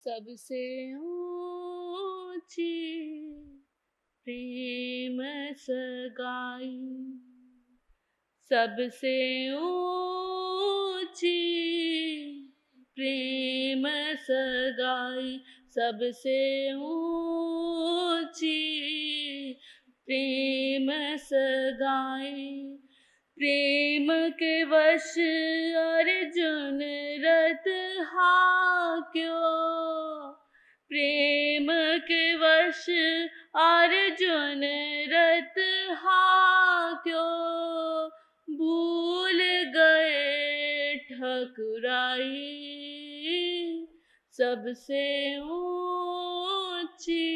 सबसे ऊंची प्रेम सगाई, सबसे ऊंची प्रेम सगाई, सबसे ऊंची प्रेम सगाई। प्रेम के वश अर्जुन रथ हाक्यो, प्रेम के वश अर्जुन रथ हाक्यो, भूल गए ठकुराई, सबसे ऊंची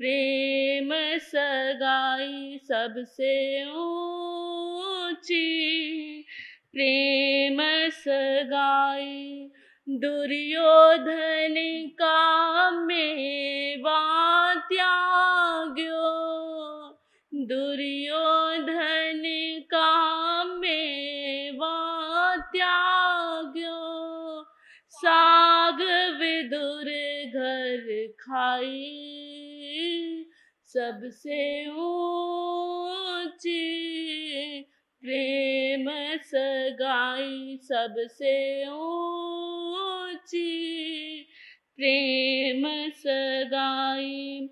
प्रेम सगाई, सबसे ऊंची प्रेम सगाई। दुर्योधन का मेवा त्याग्यो, दुर्योधन का मेवा त्याग्यो, साग विदुर घर खाई, सबसे ऊंची प्रेम सगाई, सबसे ऊंची प्रेम सगाई।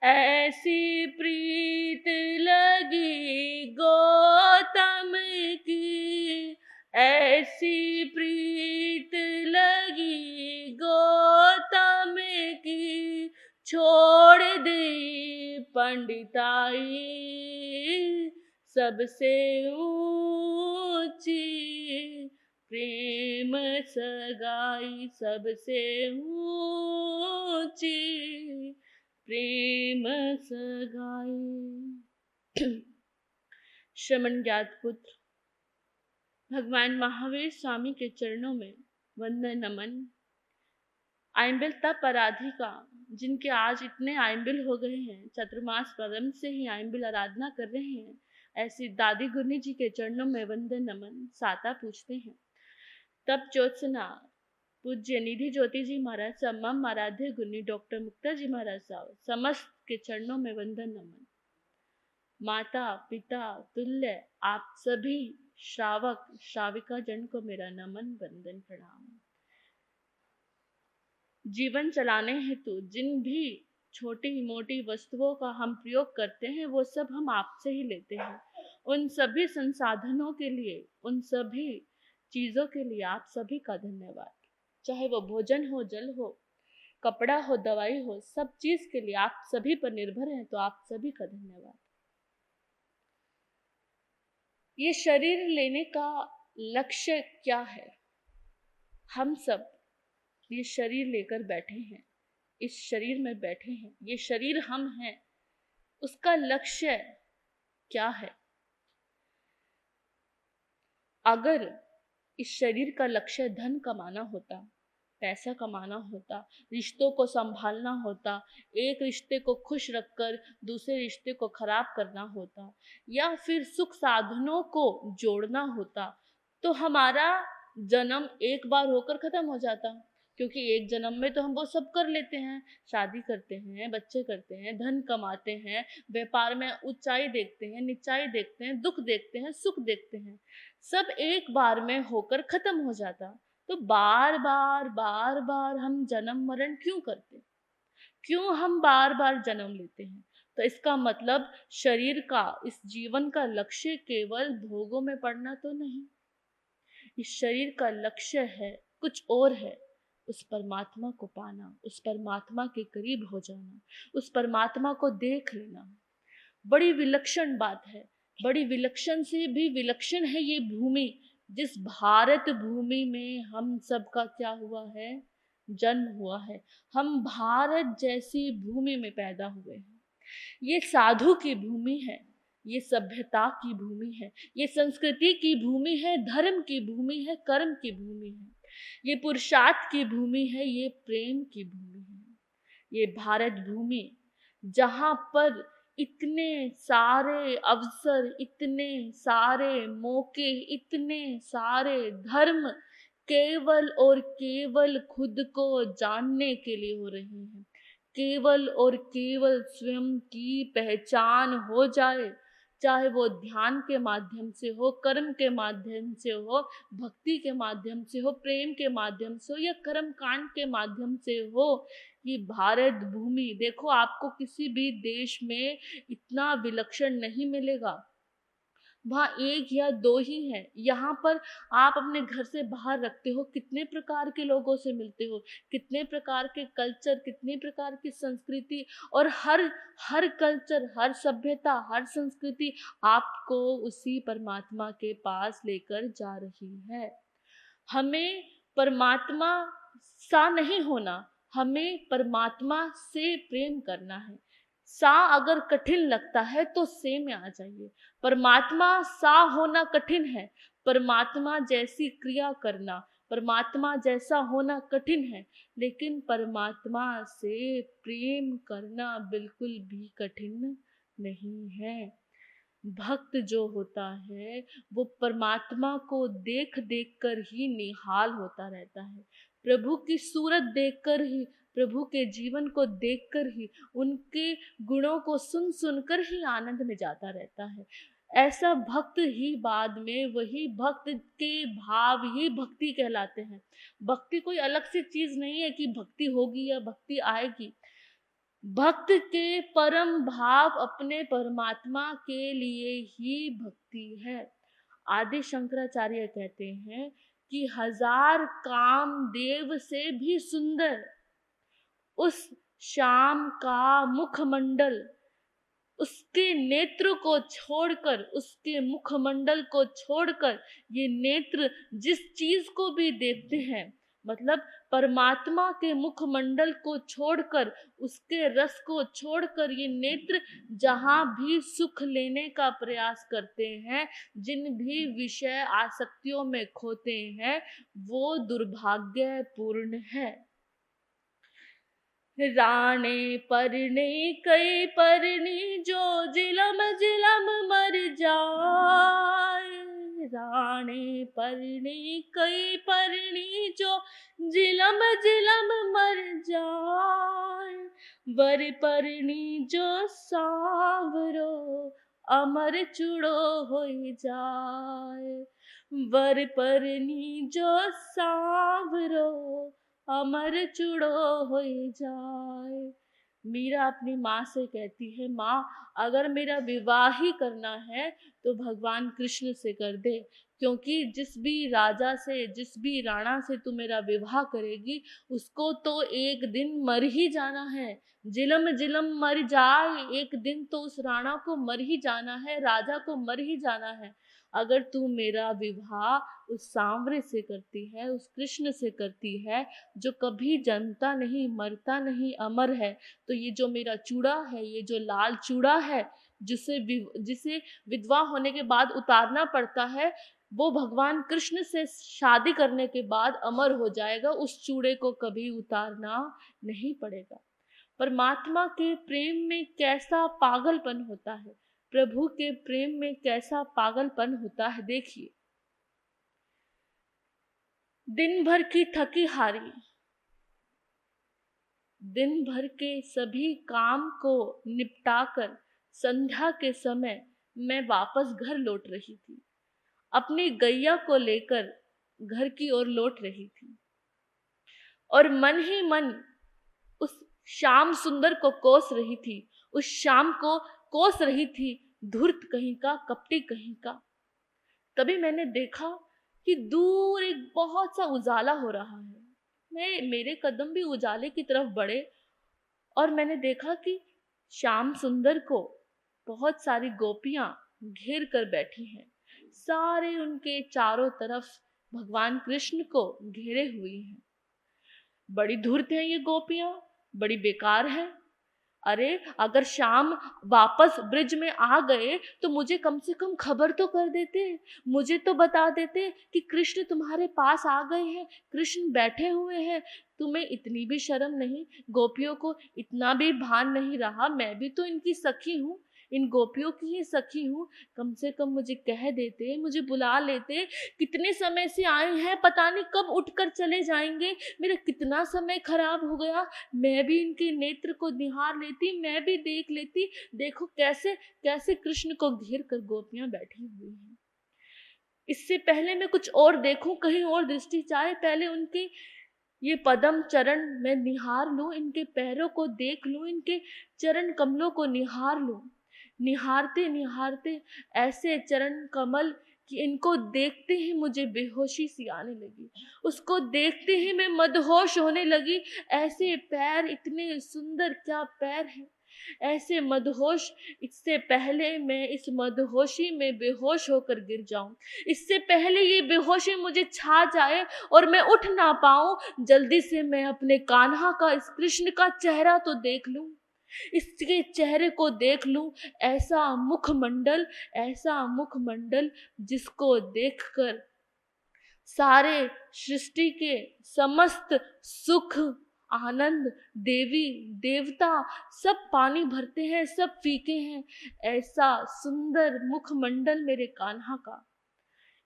ऐसी प्रीत लगी गौतम की, ऐसी प्रीत लगी गौतम की, छोड़ दी पंडिताई, सबसे ऊंची प्रेम सगाई, सबसे ऊंची प्रेम सगाई। श्रमण ज्ञात पुत्र भगवान महावीर स्वामी के चरणों में वंदन नमन। आइंबिल तप आराधिका जिनके आज इतने आइंबिल हो गए हैं, चतुर्मास प्रारंभ से ही आइंबिल आराधना कर रहे हैं, ऐसी दादी गुरनी जी के चरणों में वंदन नमन। साता पूछते हैं, तप ज्योत्सना पूज्य निधि ज्योति जी महाराज, सम्मम आराध्य गुरनी डॉक्टर मुक्ता जी महाराज साहब, समस्त के चरणों में वंदन नमन। माता पिता तुल्य आप सभी श्रावक श्राविका जन को मेरा नमन वंदन प्रणाम। जीवन चलाने हेतु जिन भी छोटी मोटी वस्तुओं का हम प्रयोग करते हैं वो सब हम आपसे ही लेते हैं। उन सभी संसाधनों के लिए, उन सभी चीजों के लिए आप सभी का धन्यवाद। चाहे वो भोजन हो, जल हो, कपड़ा हो, दवाई हो, सब चीज के लिए आप सभी पर निर्भर है, तो आप सभी का धन्यवाद। ये शरीर लेने का लक्ष्य क्या है? हम सब ये शरीर लेकर बैठे हैं, इस शरीर में बैठे हैं, ये शरीर हम हैं, उसका लक्ष्य क्या है? अगर इस शरीर का लक्ष्य धन कमाना होता, पैसा कमाना होता, रिश्तों को संभालना होता, एक रिश्ते को खुश रखकर दूसरे रिश्ते को खराब करना होता, या फिर सुख साधनों को जोड़ना होता, तो हमारा जन्म एक बार होकर खत्म हो जाता। क्योंकि एक जन्म में तो हम वो सब कर लेते हैं, शादी करते हैं, बच्चे करते हैं, धन कमाते हैं, व्यापार में ऊंचाई देखते हैं, नीचाई देखते हैं, दुख देखते हैं, सुख देखते हैं, सब एक बार में होकर खत्म हो जाता। तो बार बार हम जन्म मरण क्यों करते? क्यों हम बार बार जन्म लेते हैं? तो इसका मतलब शरीर का, इस जीवन का लक्ष्य केवल भोगों में पड़ना तो नहीं। इस शरीर का लक्ष्य है कुछ और है, उस परमात्मा को पाना, उस परमात्मा के करीब हो जाना, उस परमात्मा को देख लेना। बड़ी विलक्षण बात है, बड़ी विलक्षण से भी विलक्षण है ये भूमि, जिस भारत भूमि में हम सबका क्या हुआ है, जन्म हुआ है। हम भारत जैसी भूमि में पैदा हुए हैं। ये साधु की भूमि है, ये सभ्यता की भूमि है, ये संस्कृति की भूमि है, धर्म की भूमि है, कर्म की भूमि है, ये पुरुषार्थ की भूमि है, ये प्रेम की भूमि है। ये भारत भूमि जहाँ पर इतने सारे अवसर, इतने सारे मौके, इतने सारे धर्म केवल और केवल खुद को जानने के लिए हो रही हैं। केवल और केवल स्वयं की पहचान हो जाए, चाहे वो ध्यान के माध्यम से हो, कर्म के माध्यम से हो, भक्ति के माध्यम से हो, प्रेम के माध्यम से हो, या कर्म कांड के माध्यम से हो। ये भारत भूमि देखो, आपको किसी भी देश में इतना विलक्षण नहीं मिलेगा। वहाँ एक या दो ही हैं। यहाँ पर आप अपने घर से बाहर रखते हो, कितने प्रकार के लोगों से मिलते हो, कितने प्रकार के कल्चर, कितने प्रकार की संस्कृति, और हर कल्चर, हर सभ्यता, हर संस्कृति आपको उसी परमात्मा के पास लेकर जा रही है। हमें परमात्मा सा नहीं होना, हमें परमात्मा से प्रेम करना है। सा अगर कठिन लगता है तो से में आ जाइए। परमात्मा सा होना कठिन है, परमात्मा जैसी क्रिया करना, परमात्मा जैसा होना कठिन है, लेकिन परमात्मा से प्रेम करना बिल्कुल भी कठिन नहीं है। भक्त जो होता है वो परमात्मा को देख देख कर ही निहाल होता रहता है। प्रभु की सूरत देखकर ही, प्रभु के जीवन को देखकर ही, उनके गुणों को सुन सुनकर ही आनंद में जाता रहता है। ऐसा भक्त ही बाद में, वही भक्त के भाव ही भक्ति कहलाते हैं। भक्ति कोई अलग सी चीज नहीं है कि भक्ति होगी या भक्ति आएगी। भक्त के परम भाव अपने परमात्मा के लिए ही भक्ति है। आदि शंकराचार्य कहते हैं कि 1000 कामदेव से भी सुंदर उस श्याम का मुखमंडल, उसके नेत्र को छोड़कर, उसके मुखमंडल को छोड़कर, ये नेत्र जिस चीज को भी देखते हैं, मतलब परमात्मा के मुखमंडल को छोड़कर, उसके रस को छोड़कर, ये नेत्र जहां भी सुख लेने का प्रयास करते हैं, जिन भी विषय आसक्तियों में खोते हैं, वो दुर्भाग्यपूर्ण है। राणे परने कई परनी, जो जिलम जिलम मर जाए। राणे परने कई परनी, जो जिलम जिलम मर जाए। वर परनी जो सांवरो, अमर चूड़ो होई जाए। वर परनी जो सांवरो, अमर चूड़ो हो जाए। मीरा अपनी माँ से कहती है, माँ अगर मेरा विवाह ही करना है तो भगवान कृष्ण से कर दे, क्योंकि जिस भी राजा से, जिस भी राणा से तू मेरा विवाह करेगी, उसको तो एक दिन मर ही जाना है। जिलम जिलम मर जाए, एक दिन तो उस राणा को मर ही जाना है, राजा को मर ही जाना है। अगर तू मेरा विवाह उस सांवरे से करती है, उस कृष्ण से करती है, जो कभी जन्मता नहीं, मरता नहीं, अमर है, तो ये जो मेरा चूड़ा है, ये जो लाल चूड़ा है, जिसे विधवा होने के बाद उतारना पड़ता है, वो भगवान कृष्ण से शादी करने के बाद अमर हो जाएगा। उस चूड़े को कभी उतारना नहीं पड़ेगा। परमात्मा के प्रेम में कैसा पागलपन होता है, प्रभु के प्रेम में कैसा पागलपन होता है। देखिए, दिन भर की थकी हारी, दिन भर के सभी काम को निपटाकर संध्या के समय मैं वापस घर लौट रही थी। अपनी गैया को लेकर घर की ओर लौट रही थी और मन ही मन उस श्याम सुंदर को कोस रही थी, उस श्याम को कोस रही थी, धूर्त कहीं का, कपटी कहीं का। तभी मैंने देखा कि दूर एक बहुत सा उजाला हो रहा है। मेरे कदम भी उजाले की तरफ बढ़े और मैंने देखा कि श्याम सुंदर को बहुत सारी गोपियां घेर कर बैठी हैं। सारे उनके चारों तरफ भगवान कृष्ण को घेरे हुए हैं। बड़ी धूर्त हैं ये गोपियां, बड़ी बेकार है। अरे अगर श्याम वापस ब्रिज में आ गए तो मुझे कम से कम खबर तो कर देते, मुझे तो बता देते कि कृष्ण तुम्हारे पास आ गए हैं, कृष्ण बैठे हुए हैं। तुम्हें इतनी भी शर्म नहीं, गोपियों को इतना भी भान नहीं रहा, मैं भी तो इनकी सखी हूँ, इन गोपियों की ही सखी हूँ, कम से कम मुझे कह देते, मुझे बुला लेते। कितने समय से आए हैं, पता नहीं कब उठकर चले जाएंगे, मेरा कितना समय खराब हो गया। मैं भी इनके नेत्र को निहार लेती, मैं भी देख लेती। देखो कैसे कैसे कृष्ण को घेर कर गोपियां बैठी हुई हैं। इससे पहले मैं कुछ और देखूं, कहीं और दृष्टि चाहे, पहले उनके ये पदम चरण मैं निहार लूं, इनके पैरों को देख लूं, इनके चरण कमलों को निहार लूं। निहारते निहारते ऐसे चरण कमल कि इनको देखते ही मुझे बेहोशी सी आने लगी, उसको देखते ही मैं मदहोश होने लगी। ऐसे पैर, इतने सुंदर क्या पैर हैं, ऐसे मदहोश। इससे पहले मैं इस मदहोशी में बेहोश होकर गिर जाऊं, इससे पहले ये बेहोशी मुझे छा जाए और मैं उठ ना पाऊं, जल्दी से मैं अपने कान्हा का, इस कृष्ण का चेहरा तो देख लूं, इसके चेहरे को देख लूं। ऐसा मुखमंडल, ऐसा मुखमंडल जिसको देखकर सारे सृष्टि के समस्त सुख, आनंद, देवी देवता सब पानी भरते हैं, सब फीके हैं। ऐसा सुंदर मुखमंडल मेरे कान्हा का,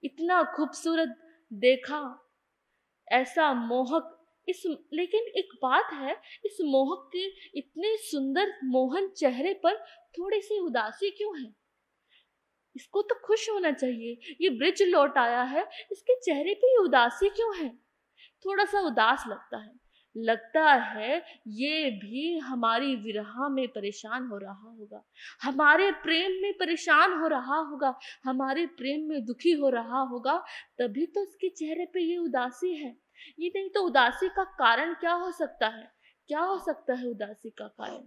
इतना खूबसूरत देखा, ऐसा मोहक। लेकिन एक बात है, इस मोहक के इतने सुंदर मोहन चेहरे पर थोड़ी सी उदासी क्यों है? इसको तो खुश होना चाहिए, ये ब्रिज लौट आया है, इसके चेहरे पे ये उदासी क्यों है? थोड़ा सा उदास लगता है। लगता है ये भी हमारी विरह में परेशान हो रहा होगा, हमारे प्रेम में परेशान हो रहा होगा, हमारे प्रेम में दुखी हो रहा होगा, तभी तो इसके चेहरे पे ये उदासी है। ये नहीं तो उदासी का कारण क्या हो सकता है? क्या हो सकता है उदासी का कारण?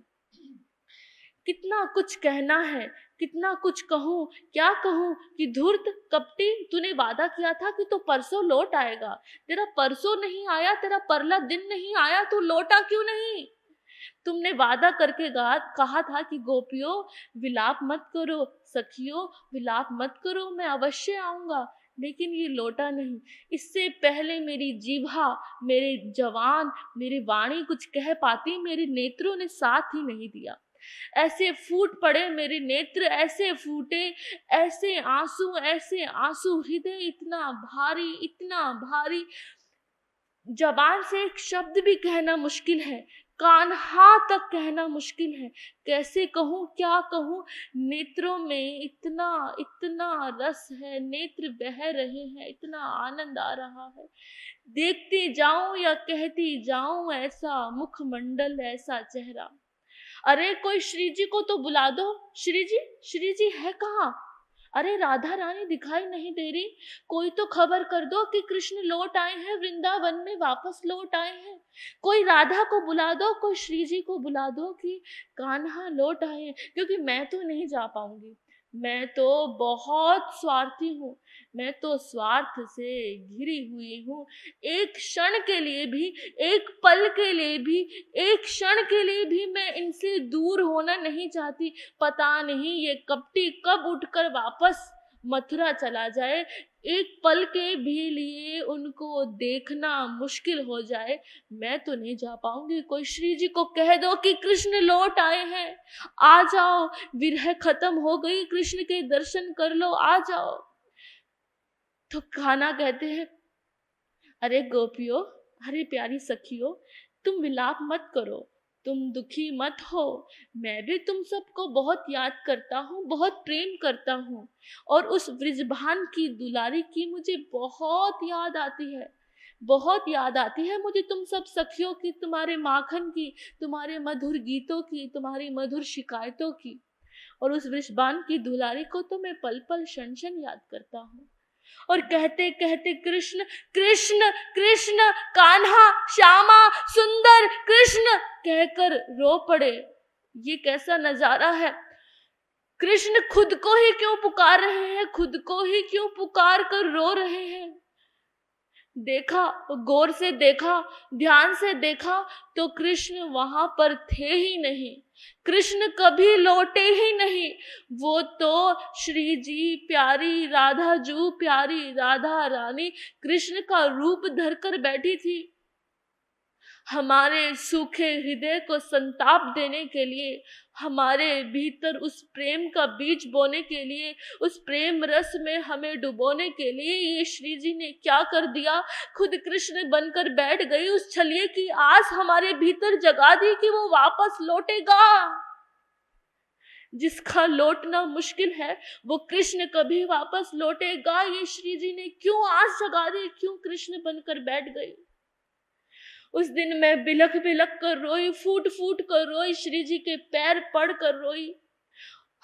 कितना कुछ कहना है, कितना कुछ कहूं, क्या कहूं कि धूर्त कपटी, तूने वादा किया था कि तू परसों लौट आएगा, तेरा परसों नहीं आया, तेरा परला दिन नहीं आया, तू लौटा क्यों नहीं? तुमने वादा करके कहा था कि गोपियों विलाप मत करो, सखियों विलाप मत करो, मैं अवश्य आऊंगा, लेकिन ये लौटा नहीं। इससे पहले मेरी जीभा, मेरे जवान, मेरी वाणी कुछ कह पाती, मेरे नेत्रों ने साथ ही नहीं दिया। ऐसे फूट पड़े मेरे नेत्र, ऐसे फूटे, ऐसे आंसू, हृदय इतना भारी, इतना भारी, जबान से एक शब्द भी कहना मुश्किल है, कान्हा तक कहना मुश्किल है। कैसे कहूँ, क्या कहूँ? नेत्रों में इतना इतना रस है, नेत्र बह रहे हैं, इतना आनंद आ रहा है। देखती जाऊं या कहती जाऊं, ऐसा मुखमंडल, ऐसा चेहरा। अरे कोई श्री जी को तो बुला दो, श्री जी है कहाँ? अरे राधा रानी दिखाई नहीं दे रही, कोई तो खबर कर दो कि कृष्ण लौट आए हैं, वृंदावन में वापस लौट आए हैं। कोई राधा को बुला दो, कोई श्री जी को बुला दो कि कान्हा लौट आए हैं, क्योंकि मैं तो नहीं जा पाऊंगी। मैं तो बहुत स्वार्थी हूँ, मैं तो स्वार्थ से घिरी हुई हूँ। एक क्षण के लिए भी, एक पल के लिए भी, एक क्षण के लिए भी मैं इनसे दूर होना नहीं चाहती। पता नहीं ये कपटी कब उठकर वापस मथुरा चला जाए, एक पल के भी लिए उनको देखना मुश्किल हो जाए। मैं तो नहीं जा पाऊंगी। कोई श्री जी को कह दो कि कृष्ण लौट आए हैं, आ जाओ, विरह खत्म हो गई, कृष्ण के दर्शन कर लो, आ जाओ। तो कान्हा कहते हैं, अरे गोपियों, अरे प्यारी सखियों, तुम विलाप मत करो, तुम दुखी मत हो। मैं भी तुम सबको बहुत याद करता हूँ, बहुत प्रेम करता हूँ, और उस वृषभान की दुलारी की मुझे बहुत याद आती है, बहुत याद आती है मुझे तुम सब सखियों की, तुम्हारे माखन की, तुम्हारे मधुर गीतों की, तुम्हारी मधुर शिकायतों की। और उस वृषभान की दुलारी को तो मैं पल पल क्षण क्षण याद करता हूँ। और कहते कहते कृष्ण कृष्ण कृष्ण, कान्हा, श्यामा, सुंदर कृष्ण कहकर रो पड़े। ये कैसा नजारा है? कृष्ण खुद को ही क्यों पुकार रहे हैं, खुद को ही क्यों पुकार कर रो रहे हैं? देखा, गौर से देखा, ध्यान से देखा तो कृष्ण वहां पर थे ही नहीं, कृष्ण कभी लौटे ही नहीं। वो तो श्री जी, प्यारी राधा जू, प्यारी राधा रानी कृष्ण का रूप धरकर बैठी थी। हमारे सूखे हृदय को संताप देने के लिए, हमारे भीतर उस प्रेम का बीज बोने के लिए, उस प्रेम रस में हमें डुबोने के लिए ये श्री जी ने क्या कर दिया, खुद कृष्ण बनकर बैठ गई, उस छलिए की आस हमारे भीतर जगा दी कि वो वापस लौटेगा। जिसका लौटना मुश्किल है वो कृष्ण कभी वापस लौटेगा। ये श्री जी ने क्यों आस जगा दी, क्यों कृष्ण बनकर बैठ गई। उस दिन मैं बिलख बिलख कर रोई, फूट फूट कर रोई, श्री जी के पैर पड़ कर रोई।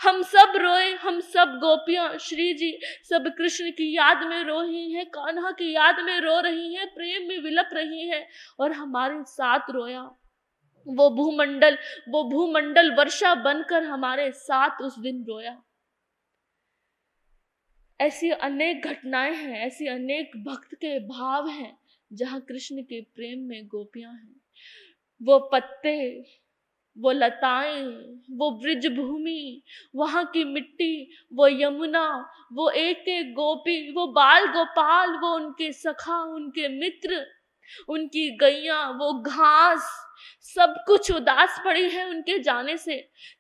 हम सब रोए, हम सब गोपियां, श्री जी सब कृष्ण की याद में रो रही हैं, कान्हा की याद में रो रही हैं, प्रेम में विलप रही हैं, और हमारे साथ रोया। वो भूमंडल वर्षा बनकर हमारे साथ उस दिन रोया। ऐसी अनेक घटनाएं हैं, ऐसी अनेक भक्त के भाव हैं जहां कृष्ण के प्रेम में गोपियां हैं। वो पत्ते, वो लताएं, वो ब्रिज भूमि, वहां की मिट्टी, वो यमुना, वो एक एक गोपी, वो बाल गोपाल, वो उनके सखा, उनके मित्र, उनकी गैया, वो घास, सब कुछ उदास पड़ी है उनके जाने से।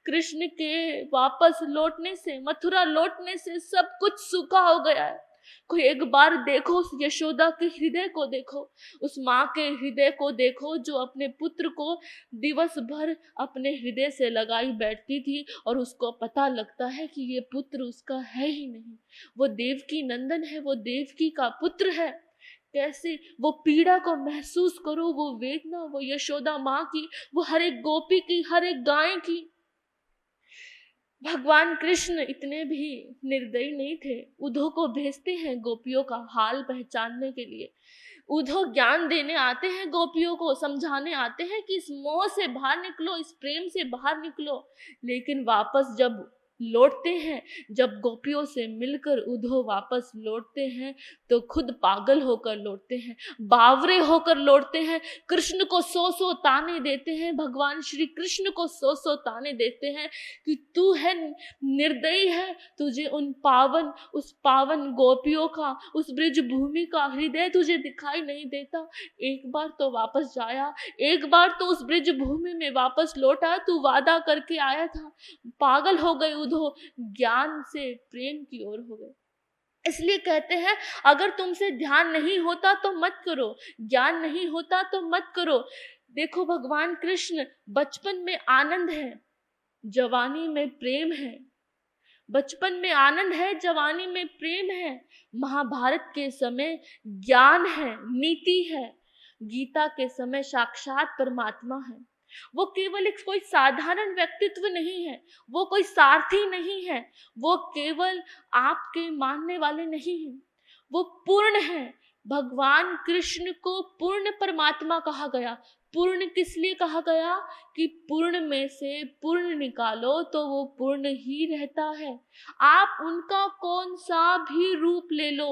कृष्ण के वापस लौटने से, मथुरा लौटने से सब कुछ सूखा हो गया है। कोई एक बार देखो उस यशोदा के हृदय को, देखो उस माँ के हृदय को, देखो जो अपने पुत्र को दिवस भर अपने हृदय से लगाई बैठती थी और उसको पता लगता है कि ये पुत्र उसका है ही नहीं, वो देवकी नंदन है, वो देवकी का पुत्र है। कैसे वो पीड़ा को महसूस करो, वो वेदना, वो यशोदा माँ की, वो हर एक गोपी की, हर एक गाय की। भगवान कृष्ण इतने भी निर्दयी नहीं थे। उद्धव को भेजते हैं गोपियों का हाल पहचानने के लिए। उद्धव ज्ञान देने आते हैं, गोपियों को समझाने आते हैं कि इस मोह से बाहर निकलो, इस प्रेम से बाहर निकलो। लेकिन वापस जब लौटते हैं, जब गोपियों से मिलकर उद्धव वापस लौटते हैं तो खुद पागल होकर लौटते हैं, बावरे होकर लौटते हैं। कृष्ण को सौ ताने देते हैं, भगवान श्री कृष्ण को सौ ताने देते हैं कि तू है निर्दयी है, तुझे उस पावन गोपियों का, उस ब्रिज भूमि का हृदय तुझे दिखाई नहीं देता। एक बार तो वापस जाया, एक बार तो उस ब्रिज भूमि में वापस लौटा, तू वादा करके आया था। पागल हो गए उद्धव, ज्ञान से प्रेम की ओर हो गए। इसलिए कहते हैं अगर तुमसे ध्यान नहीं होता तो मत करो, ज्ञान नहीं होता तो मत करो। देखो भगवान कृष्ण, बचपन में आनंद है, जवानी में प्रेम है। बचपन में आनंद है, जवानी में प्रेम है। महाभारत के समय ज्ञान है, नीति है। गीता के समय साक्षात परमात्मा है। वो केवल एक कोई साधारण व्यक्तित्व नहीं है, वो कोई सारथी नहीं है, वो केवल आपके मानने वाले नहीं है, वो पूर्ण है। भगवान कृष्ण को पूर्ण परमात्मा कहा गया। पूर्ण किस लिए कहा गया कि पूर्ण में से पूर्ण निकालो तो वो पूर्ण ही रहता है। आप उनका कौन सा भी रूप ले लो,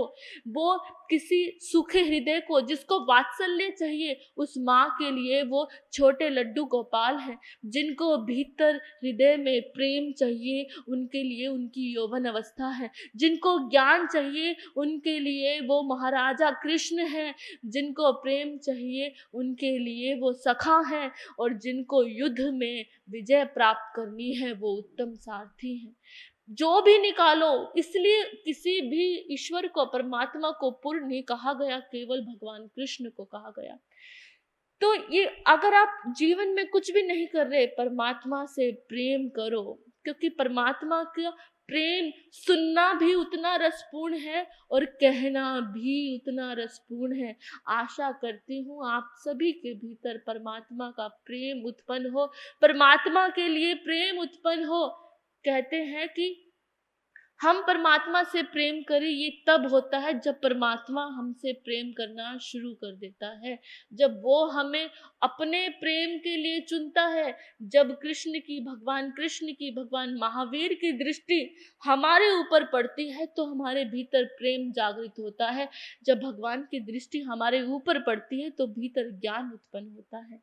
वो किसी सूखे हृदय को, जिसको वात्सल्य चाहिए, उस माँ के लिए वो छोटे लड्डू गोपाल हैं। जिनको भीतर हृदय में प्रेम चाहिए उनके लिए उनकी यौवन अवस्था है। जिनको ज्ञान चाहिए उनके लिए वो महाराजा कृष्ण है। जिनको प्रेम चाहिए उनके लिए वो सखा है, और जिनको युद्ध में विजय प्राप्त करनी है वो उत्तम सारथी हैं। जो भी निकालो, इसलिए किसी भी ईश्वर को, परमात्मा को पूर्ण नहीं कहा गया, केवल भगवान कृष्ण को कहा गया। तो ये अगर आप जीवन में कुछ भी नहीं कर रहे, परमात्मा से प्रेम करो, क्योंकि परमात्मा का प्रेम सुनना भी उतना रसपूर्ण है और कहना भी उतना रसपूर्ण है। आशा करती हूँ आप सभी के भीतर परमात्मा का प्रेम उत्पन्न हो, परमात्मा के लिए प्रेम उत्पन्न हो। कहते हैं कि हम परमात्मा से प्रेम करें, ये तब होता है जब परमात्मा हमसे प्रेम करना शुरू कर देता है, जब वो हमें अपने प्रेम के लिए चुनता है। जब भगवान कृष्ण की, भगवान महावीर की दृष्टि हमारे ऊपर पड़ती है तो हमारे भीतर प्रेम जागृत होता है। जब भगवान की दृष्टि हमारे ऊपर पड़ती है तो भीतर ज्ञान उत्पन्न होता है।